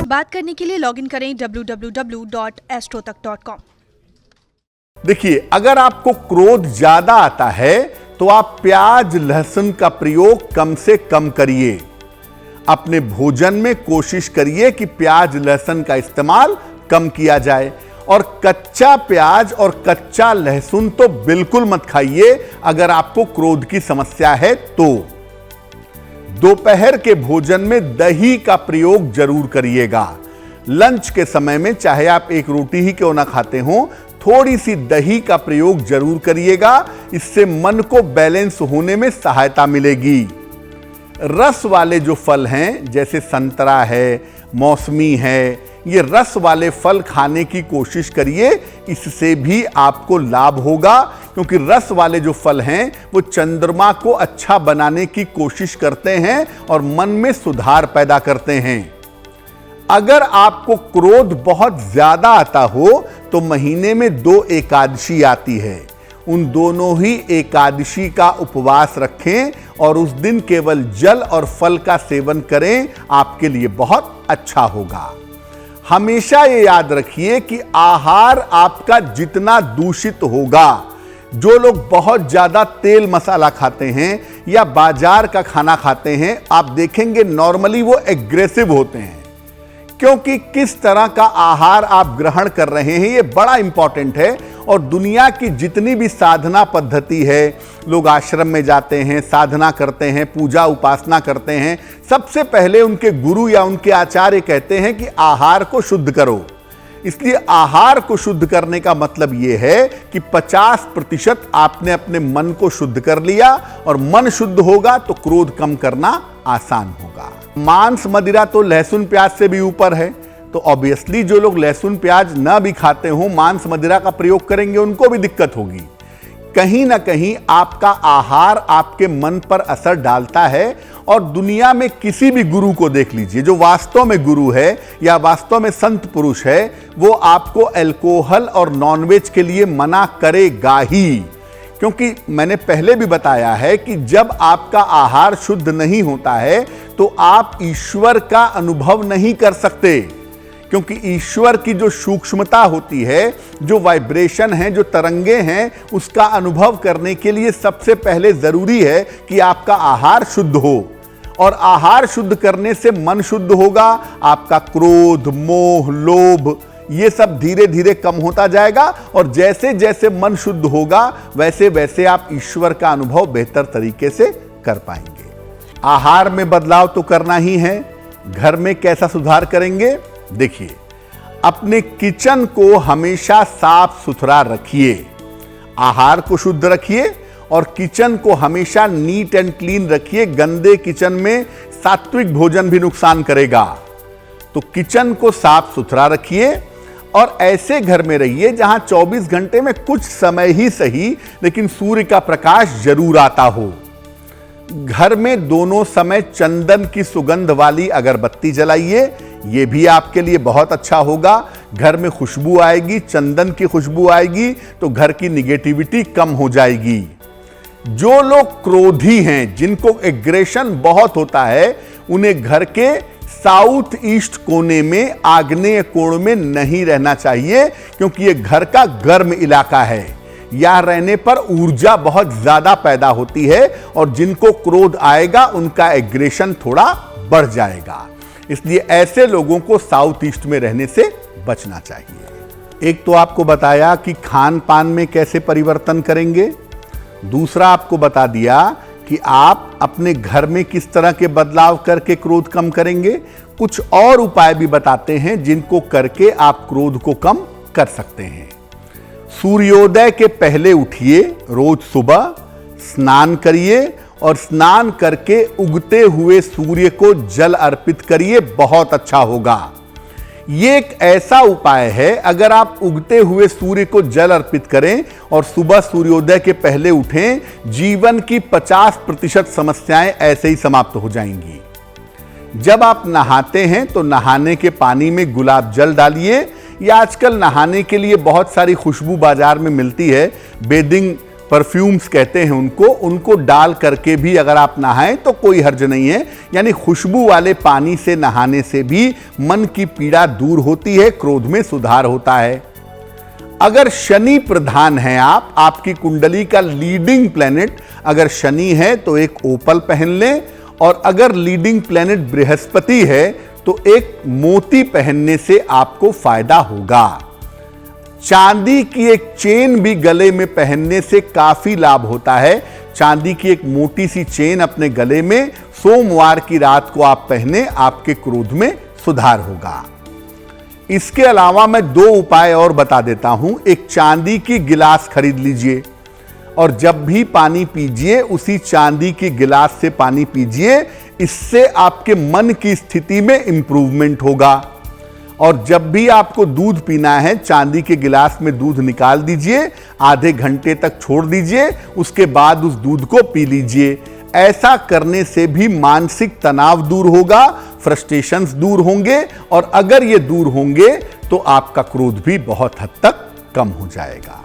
बात करने के लिए लॉगिन करें www.astrotak.com। देखिए, अगर आपको क्रोध ज्यादा आता है तो आप प्याज लहसुन का प्रयोग कम से कम करिए। अपने भोजन में कोशिश करिए कि प्याज लहसुन का इस्तेमाल कम किया जाए और कच्चा प्याज और कच्चा लहसुन तो बिल्कुल मत खाइए अगर आपको क्रोध की समस्या है तो। दोपहर के भोजन में दही का प्रयोग जरूर करिएगा। लंच के समय में चाहे आप एक रोटी ही क्यों ना खाते हो, थोड़ी सी दही का प्रयोग जरूर करिएगा। इससे मन को बैलेंस होने में सहायता मिलेगी। रस वाले जो फल हैं जैसे संतरा है, मौसमी है, ये रस वाले फल खाने की कोशिश करिए। इससे भी आपको लाभ होगा क्योंकि रस वाले जो फल हैं वो चंद्रमा को अच्छा बनाने की कोशिश करते हैं और मन में सुधार पैदा करते हैं। अगर आपको क्रोध बहुत ज्यादा आता हो तो महीने में 2 एकादशी आती है। उन दोनों ही एकादशी का उपवास रखें और उस दिन केवल जल और फल का सेवन करें, आपके लिए बहुत अच्छा होगा। हमेशा ये याद रखिए कि आहार आपका जितना दूषित होगा, जो लोग बहुत ज्यादा तेल मसाला खाते हैं या बाजार का खाना खाते हैं, आप देखेंगे नॉर्मली वो एग्रेसिव होते हैं। क्योंकि किस तरह का आहार आप ग्रहण कर रहे हैं ये बड़ा इंपॉर्टेंट है। और दुनिया की जितनी भी साधना पद्धति है, लोग आश्रम में जाते हैं, साधना करते हैं, पूजा उपासना करते हैं, सबसे पहले उनके गुरु या उनके आचार्य कहते हैं कि आहार को शुद्ध करो। इसलिए आहार को शुद्ध करने का मतलब यह है कि 50% आपने अपने मन को शुद्ध कर लिया और मन शुद्ध होगा तो क्रोध कम करना आसान होगा। मांस मदिरा तो लहसुन प्याज से भी ऊपर है, तो ऑब्वियसली जो लोग लहसुन प्याज न भी खाते हो, मांस मदिरा का प्रयोग करेंगे, उनको भी दिक्कत होगी। कहीं ना कहीं आपका आहार आपके मन पर असर डालता है। और दुनिया में किसी भी गुरु को देख लीजिए, जो वास्तव में गुरु है या वास्तव में संत पुरुष है, वो आपको अल्कोहल और नॉनवेज के लिए मना करेगा ही। क्योंकि मैंने पहले भी बताया है कि जब आपका आहार शुद्ध नहीं होता है तो आप ईश्वर का अनुभव नहीं कर सकते। क्योंकि ईश्वर की जो सूक्ष्मता होती है, जो वाइब्रेशन है, जो तरंगे हैं, उसका अनुभव करने के लिए सबसे पहले जरूरी है कि आपका आहार शुद्ध हो। और आहार शुद्ध करने से मन शुद्ध होगा, आपका क्रोध, मोह, लोभ ये सब धीरे धीरे कम होता जाएगा। और जैसे जैसे मन शुद्ध होगा वैसे वैसे आप ईश्वर का अनुभव बेहतर तरीके से कर पाएंगे। आहार में बदलाव तो करना ही है। घर में कैसा सुधार करेंगे? देखिए, अपने किचन को हमेशा साफ सुथरा रखिए। आहार को शुद्ध रखिए और किचन को हमेशा नीट एंड क्लीन रखिए। गंदे किचन में सात्विक भोजन भी नुकसान करेगा। तो किचन को साफ सुथरा रखिए और ऐसे घर में रहिए जहां 24 घंटे में कुछ समय ही सही लेकिन सूर्य का प्रकाश जरूर आता हो। घर में दोनों समय चंदन की सुगंध वाली अगरबत्ती जलाइए, यह भी आपके लिए बहुत अच्छा होगा। घर में खुशबू आएगी, चंदन की खुशबू आएगी तो घर की निगेटिविटी कम हो जाएगी। जो लोग क्रोधी हैं, जिनको एग्रेशन बहुत होता है, उन्हें घर के साउथ ईस्ट कोने में, आग्नेय कोण में नहीं रहना चाहिए क्योंकि यह घर का गर्म इलाका है। यहां रहने पर ऊर्जा बहुत ज्यादा पैदा होती है और जिनको क्रोध आएगा उनका एग्रेशन थोड़ा बढ़ जाएगा। इसलिए ऐसे लोगों को साउथ ईस्ट में रहने से बचना चाहिए। एक तो आपको बताया कि खान पान में कैसे परिवर्तन करेंगे, दूसरा आपको बता दिया कि आप अपने घर में किस तरह के बदलाव करके क्रोध कम करेंगे। कुछ और उपाय भी बताते हैं जिनको करके आप क्रोध को कम कर सकते हैं। सूर्योदय के पहले उठिए, रोज सुबह स्नान करिए और स्नान करके उगते हुए सूर्य को जल अर्पित करिए, बहुत अच्छा होगा। ये एक ऐसा उपाय है, अगर आप उगते हुए सूर्य को जल अर्पित करें और सुबह सूर्योदय के पहले उठें, जीवन की 50% समस्याएं ऐसे ही समाप्त हो जाएंगी। जब आप नहाते हैं तो नहाने के पानी में गुलाब जल डालिए, या आजकल नहाने के लिए बहुत सारी खुशबू बाजार में मिलती है, बेदिंग परफ्यूम्स कहते हैं उनको डाल करके भी अगर आप नहाएं तो कोई हर्ज नहीं है। यानी खुशबू वाले पानी से नहाने से भी मन की पीड़ा दूर होती है, क्रोध में सुधार होता है। अगर शनि प्रधान है आपकी कुंडली का लीडिंग प्लैनेट अगर शनि है तो एक ओपल पहन लें, और अगर लीडिंग प्लैनेट बृहस्पति है तो एक मोती पहनने से आपको फायदा होगा। चांदी की एक चेन भी गले में पहनने से काफी लाभ होता है। चांदी की एक मोटी सी चेन अपने गले में सोमवार की रात को आप पहने, आपके क्रोध में सुधार होगा। इसके अलावा मैं 2 उपाय और बता देता हूं। एक चांदी की गिलास खरीद लीजिए और जब भी पानी पीजिए उसी चांदी की गिलास से पानी पीजिए, इससे आपके मन की स्थिति में इंप्रूवमेंट होगा। और जब भी आपको दूध पीना है, चांदी के गिलास में दूध निकाल दीजिए, आधे घंटे तक छोड़ दीजिए, उसके बाद उस दूध को पी लीजिए। ऐसा करने से भी मानसिक तनाव दूर होगा, फ्रस्ट्रेशंस दूर होंगे, और अगर ये दूर होंगे तो आपका क्रोध भी बहुत हद तक कम हो जाएगा।